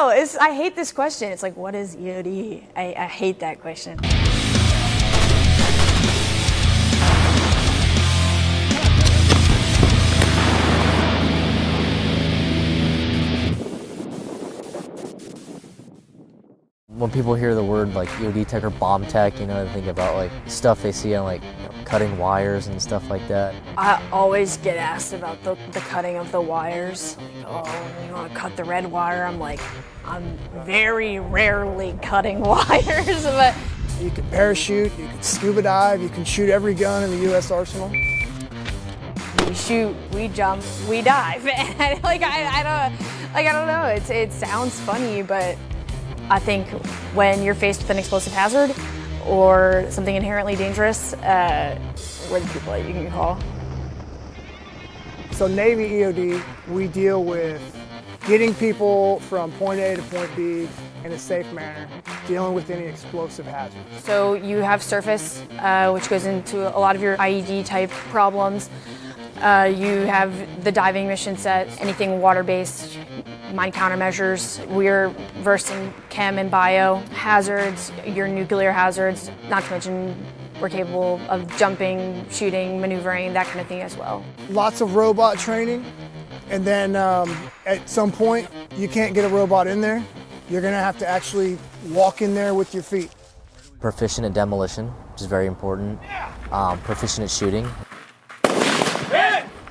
know. I hate this question. It's like, what is EOD? I hate that question. When people hear the word like EOD tech or bomb tech, you know, they think about like stuff they see on like cutting wires and stuff like that. I always get asked about the cutting of the wires. Like, oh, you want to cut the red wire? I'm like, I'm very rarely cutting wires. But you can parachute, you can scuba dive, you can shoot every gun in the U.S. arsenal. We shoot, we jump, we dive. And I don't know. It sounds funny, but I think when you're faced with an explosive hazard or something inherently dangerous, we're the people that you can call. So Navy EOD, we deal with getting people from point A to point B in a safe manner, dealing with any explosive hazard. So you have surface, which goes into a lot of your IED type problems. You have the diving mission set, anything water-based, mine countermeasures. We're versed in chem and bio, hazards, your nuclear hazards, not to mention we're capable of jumping, shooting, maneuvering, that kind of thing as well. Lots of robot training, and then at some point you can't get a robot in there. You're gonna have to actually walk in there with your feet. Proficient at demolition, which is very important. Proficient at shooting.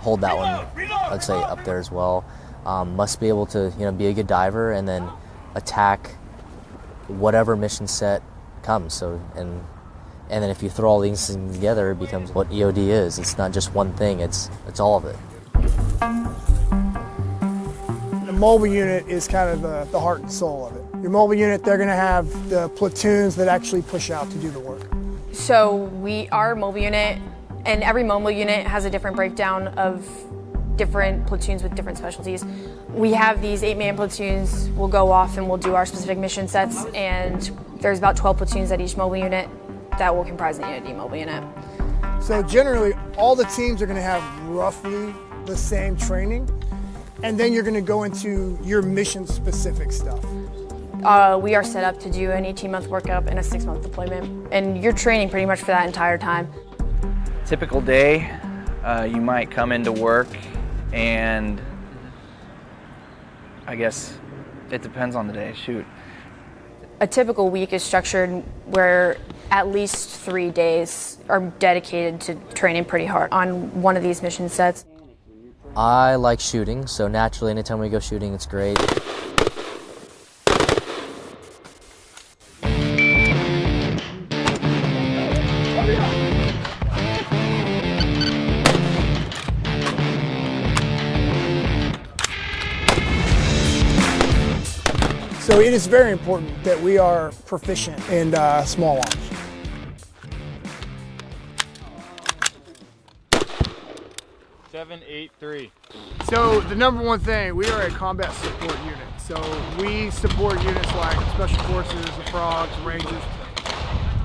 Hold that one, I'd say, up there as well. Must be able to, be a good diver and then attack whatever mission set comes. So, and then if you throw all these things together, it becomes what EOD is. It's not just one thing, it's all of it. The mobile unit is kind of the heart and soul of it. Your mobile unit, they're gonna have the platoons that actually push out to do the work. So our mobile unit, and every mobile unit has a different breakdown of different platoons with different specialties. We have these 8-man platoons. We'll go off and we'll do our specific mission sets, and there's about 12 platoons at each mobile unit that will comprise an EOD mobile unit. So generally, all the teams are gonna have roughly the same training, and then you're gonna go into your mission-specific stuff. We are set up to do an 18-month workup and a 6-month deployment, and you're training pretty much for that entire time. Typical day, you might come into work, and I guess it depends on the day. Shoot. A typical week is structured where at least 3 days are dedicated to training pretty hard on one of these mission sets. I like shooting, so naturally anytime we go shooting, it's great. So it is very important that we are proficient in small arms. Seven, 8, 3. So the number one thing, we are a combat support unit. So we support units like Special Forces, the Frogs, Rangers.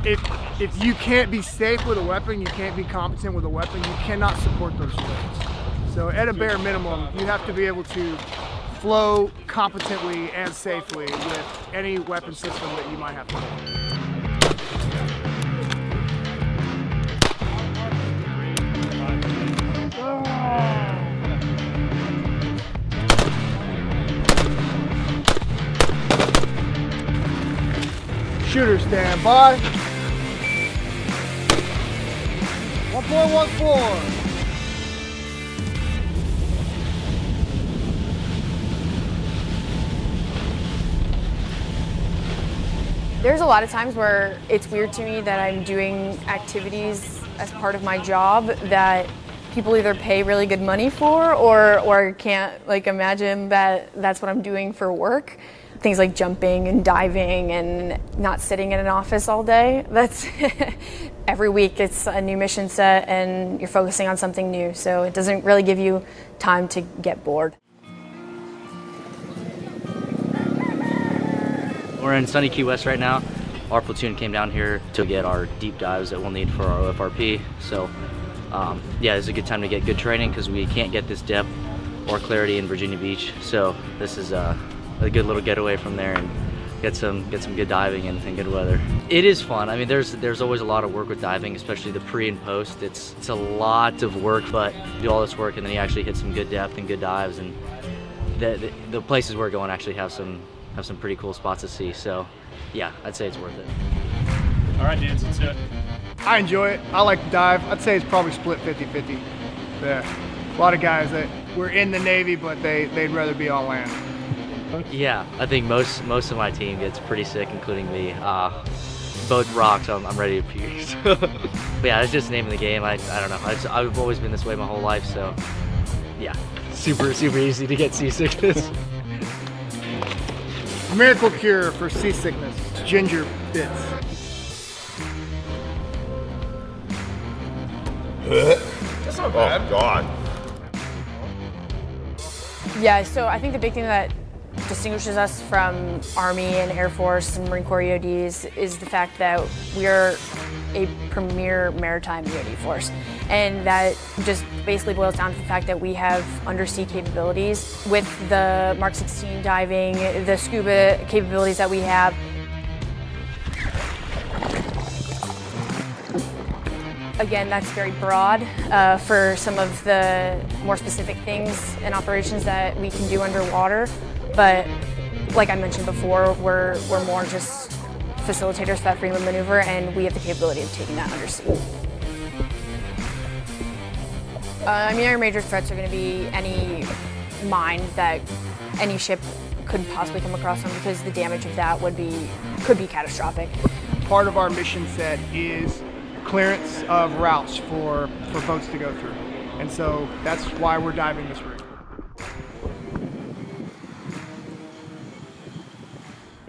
If you can't be safe with a weapon, you can't be competent with a weapon, you cannot support those units. So at a bare minimum, you have to be able to flow competently and safely with any weapon system that you might have to hold. Shooter stand by. 1.14. There's a lot of times where it's weird to me that I'm doing activities as part of my job that people either pay really good money for or can't imagine that that's what I'm doing for work. Things like jumping and diving and not sitting in an office all day. That's every week it's a new mission set and you're focusing on something new, so it doesn't really give you time to get bored. We're in sunny Key West right now. Our platoon came down here to get our deep dives that we'll need for our OFRP. So yeah, it's a good time to get good training because we can't get this depth or clarity in Virginia Beach. So this is a good little getaway from there and get some good diving and good weather. It is fun. I mean, there's always a lot of work with diving, especially the pre and post. It's a lot of work, but you do all this work and then you actually hit some good depth and good dives, and the places we're going actually have some pretty cool spots to see. So yeah, I'd say it's worth it. All right, Dan, let's do it. I enjoy it. I like to dive. I'd say it's probably split 50-50. Yeah. A lot of guys that were in the Navy, but they'd rather be on land. Yeah, I think most of my team gets pretty sick, including me. Both rock, so I'm ready to puke. But yeah, it's just the name of the game. I don't know. I've always been this way my whole life, so yeah, super easy to get seasickness. Miracle cure for seasickness, ginger bits. That's not bad. Oh, God. Yeah, so I think the big thing that distinguishes us from Army and Air Force and Marine Corps EODs is the fact that we're a premier maritime EOD force. And that just basically boils down to the fact that we have undersea capabilities with the Mark 16 diving, the scuba capabilities that we have. Again, that's very broad for some of the more specific things and operations that we can do underwater. But like I mentioned before, we're more just facilitators for that freedom of maneuver, and we have the capability of taking that undersea. I mean, our major threats are going to be any mine that any ship could possibly come across them, because the damage of that could be catastrophic. Part of our mission set is clearance of routes for boats to go through. And so that's why we're diving this rig.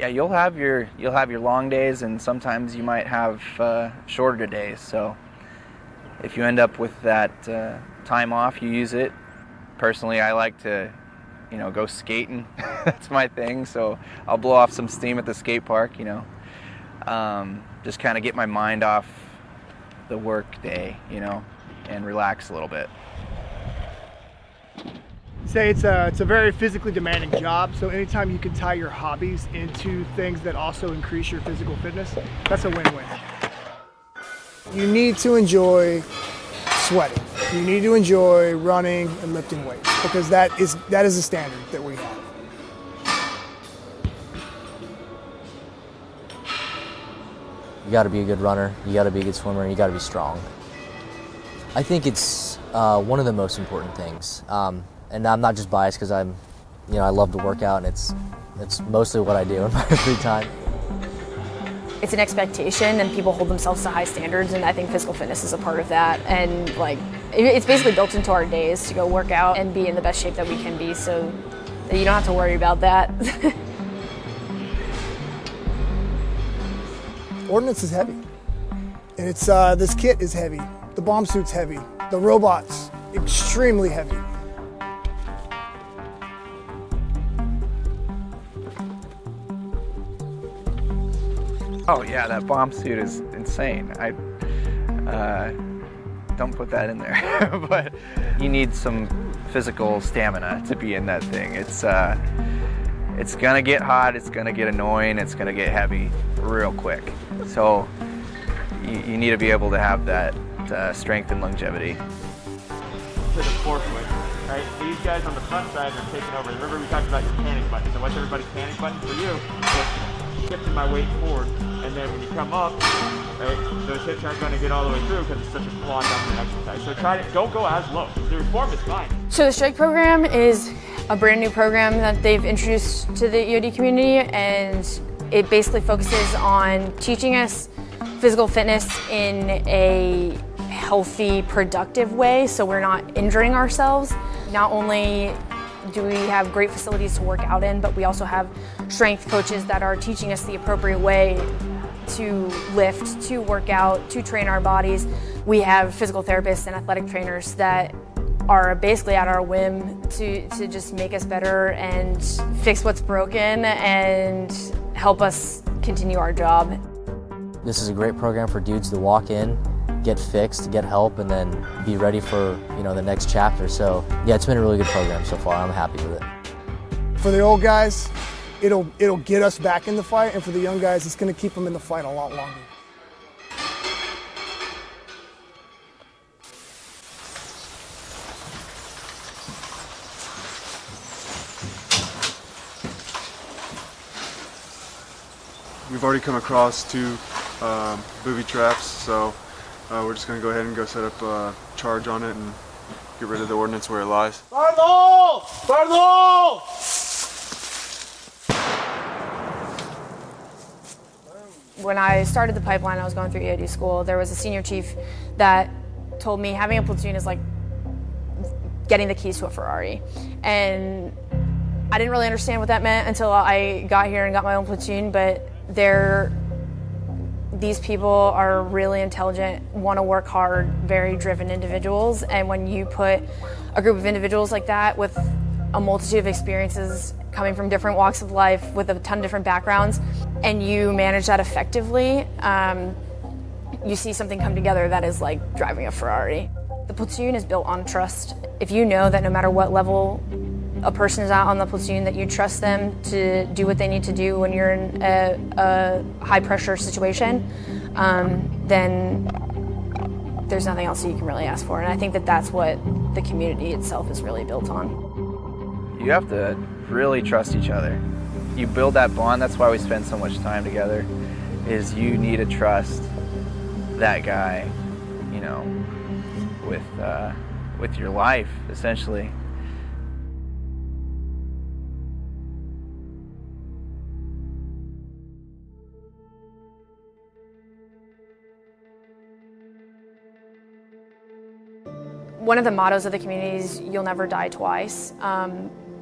Yeah, you'll have your long days, and sometimes you might have shorter days. So if you end up with that time off, you use it. Personally, I like to, go skating. That's my thing. So I'll blow off some steam at the skate park. Just kind of get my mind off the work day, and relax a little bit. Say it's a very physically demanding job, so anytime you can tie your hobbies into things that also increase your physical fitness, that's a win-win. You need to enjoy sweating. You need to enjoy running and lifting weights, because that is a standard that we have. You got to be a good runner, you got to be a good swimmer, and you got to be strong. I think it's one of the most important things. And I'm not just biased because I love to work out, and it's mostly what I do in my free time. It's an expectation, and people hold themselves to high standards, and I think physical fitness is a part of that. And it's basically built into our days to go work out and be in the best shape that we can be, so that you don't have to worry about that. Ordnance is heavy, and it's this kit is heavy. The bomb suit's heavy. The robot's extremely heavy. Oh yeah, that bomb suit is insane. I don't put that in there, but you need some physical stamina to be in that thing. It's gonna get hot, it's gonna get annoying, it's gonna get heavy real quick. So you need to be able to have that strength and longevity. To the forefoot, right? These guys on the front side are taking over. Remember we talked about your panic button. So what's everybody's panic button for you? It's shifting my weight forward. And then when you come up, right, those hips aren't going to get all the way through because it's such a quad dominant exercise. So don't go as low. The reform is fine. So the Strike program is a brand new program that they've introduced to the EOD community, and it basically focuses on teaching us physical fitness in a healthy, productive way, so we're not injuring ourselves. Not only do we have great facilities to work out in, but we also have strength coaches that are teaching us the appropriate way to lift, to work out, to train our bodies. We have physical therapists and athletic trainers that are basically at our whim to just make us better and fix what's broken and help us continue our job. This is a great program for dudes to walk in, get fixed, get help, and then be ready for the next chapter. So yeah, it's been a really good program so far. I'm happy with it. For the old guys, it'll get us back in the fight, and for the young guys, it's going to keep them in the fight a lot longer. We've already come across 2 booby traps, so we're just going to go ahead and go set up a charge on it and get rid of the ordnance where it lies. Pardo! Pardo! When I started the pipeline, I was going through EOD school. There was a senior chief that told me having a platoon is like getting the keys to a Ferrari. And I didn't really understand what that meant until I got here and got my own platoon, but these people are really intelligent, want to work hard, very driven individuals. And when you put a group of individuals like that with a multitude of experiences coming from different walks of life with a ton of different backgrounds, and you manage that effectively, you see something come together that is like driving a Ferrari. The platoon is built on trust. If you know that no matter what level a person is out on the platoon, that you trust them to do what they need to do when you're in a high pressure situation, then there's nothing else you can really ask for. And I think that that's what the community itself is really built on. You have to really trust each other. You build that bond. That's why we spend so much time together, is you need to trust that guy, you know, with your life, essentially. One of the mottos of the community is you'll never die twice,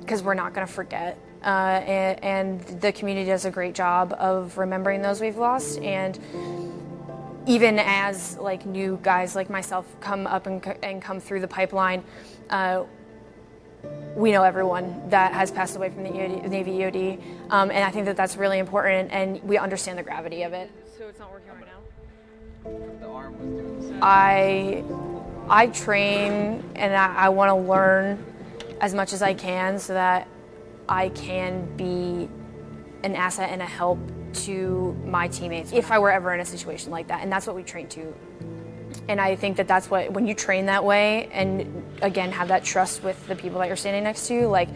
because we're not going to forget. And the community does a great job of remembering those we've lost. And even as like new guys like myself come up and come through the pipeline, we know everyone that has passed away from the Navy EOD. And I think that that's really important, and we understand the gravity of it. So it's not working right now? The arm was doing the same. I train and I want to learn as much as I can so that I can be an asset and a help to my teammates if I were ever in a situation like that. And that's what we train to. And I think that that's what, when you train that way and again have that trust with the people that you're standing next to, like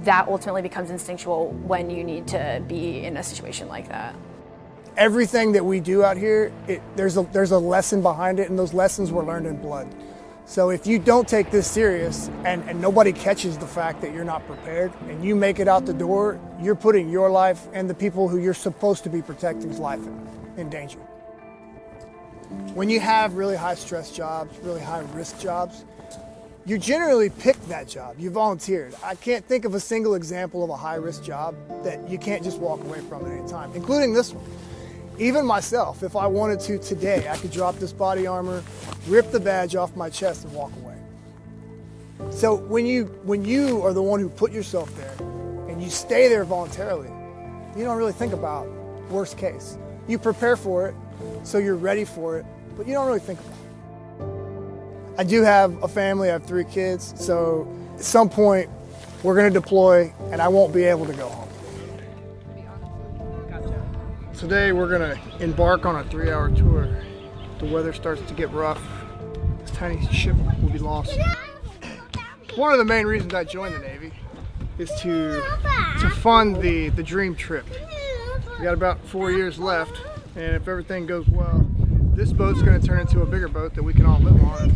that ultimately becomes instinctual when you need to be in a situation like that. Everything that we do out here, there's a lesson behind it, and those lessons were learned in blood. So if you don't take this serious and nobody catches the fact that you're not prepared and you make it out the door, you're putting your life and the people who you're supposed to be protecting's life in danger. When you have really high stress jobs, really high risk jobs, you generally pick that job. You volunteered. I can't think of a single example of a high risk job that you can't just walk away from at any time, including this one. Even myself, if I wanted to today, I could drop this body armor, rip the badge off my chest and walk away. So when you are the one who put yourself there and you stay there voluntarily, you don't really think about worst case. You prepare for it, so you're ready for it, but you don't really think about it. I do have a family, I have 3 kids, so at some point we're gonna deploy and I won't be able to go home. Today we're gonna embark on a 3-hour tour. The weather starts to get rough. This tiny ship will be lost. One of the main reasons I joined the Navy is to fund the dream trip. We got about 4 years left, and if everything goes well, this boat's gonna turn into a bigger boat that we can all live on.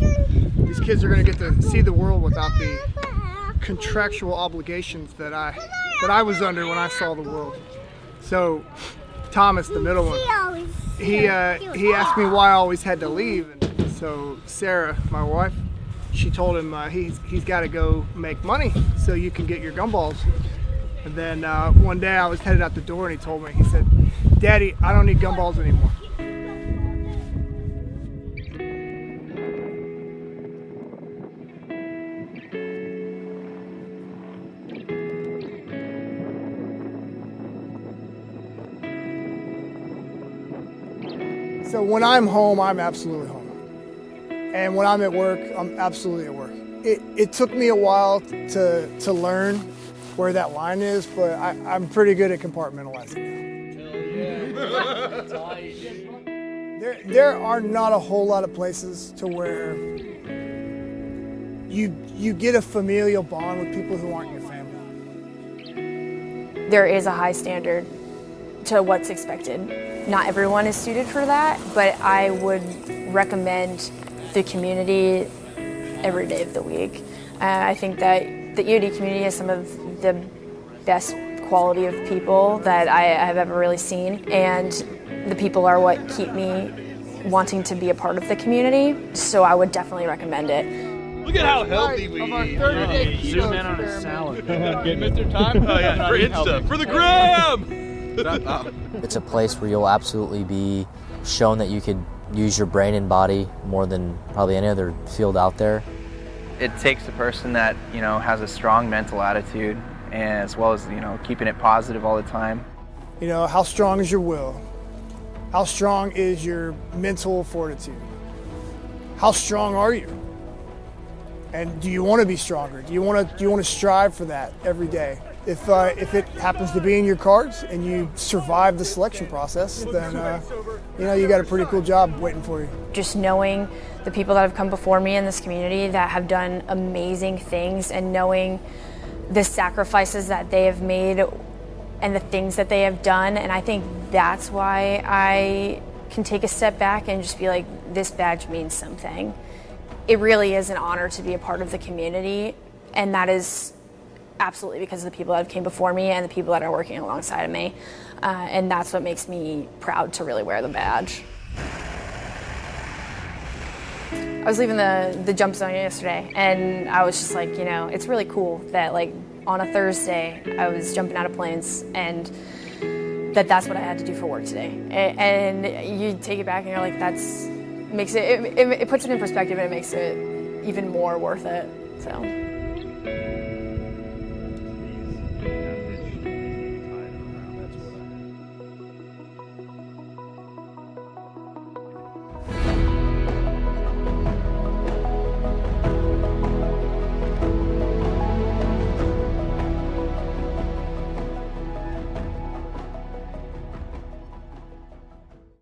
These kids are gonna get to see the world without the contractual obligations that I was under when I saw the world. So Thomas, the middle one, he asked me why I always had to leave, and so Sarah, my wife, she told him he's got to go make money so you can get your gumballs. And then one day I was headed out the door and he told me, he said, "Daddy, I don't need gumballs anymore." So when I'm home, I'm absolutely home. And when I'm at work, I'm absolutely at work. It took me a while to learn where that line is, but I'm pretty good at compartmentalizing. There are not a whole lot of places to where you get a familial bond with people who aren't your family. There is a high standard to what's expected. Not everyone is suited for that, but I would recommend the community every day of the week. I think that the EOD community has some of the best quality of people that I have ever really seen, and the people are what keep me wanting to be a part of the community, so I would definitely recommend it. Look at how healthy we eat. Zoom in on a salad. Mr. Time? Oh yeah, for Insta, for the gram! It's a place where you'll absolutely be shown that you could use your brain and body more than probably any other field out there. It takes a person that, you know, has a strong mental attitude, and as well as, you know, keeping it positive all the time. You know, how strong is your will? How strong is your mental fortitude? How strong are you? And do you want to be stronger? Do you want to strive for that every day? If it happens to be in your cards and you survive the selection process, then you know, you got a pretty cool job waiting for you. Just knowing the people that have come before me in this community that have done amazing things, and knowing the sacrifices that they have made and the things that they have done, and I think that's why I can take a step back and just be like, this badge means something. It really is an honor to be a part of the community, and that is absolutely because of the people that have came before me and the people that are working alongside of me, and that's what makes me proud to really wear the badge. I was leaving the jump zone yesterday, and I was just like, you know, it's really cool that like on a Thursday I was jumping out of planes, and that's what I had to do for work today. And you take it back and you're like, it puts it in perspective, and it makes it even more worth it. So.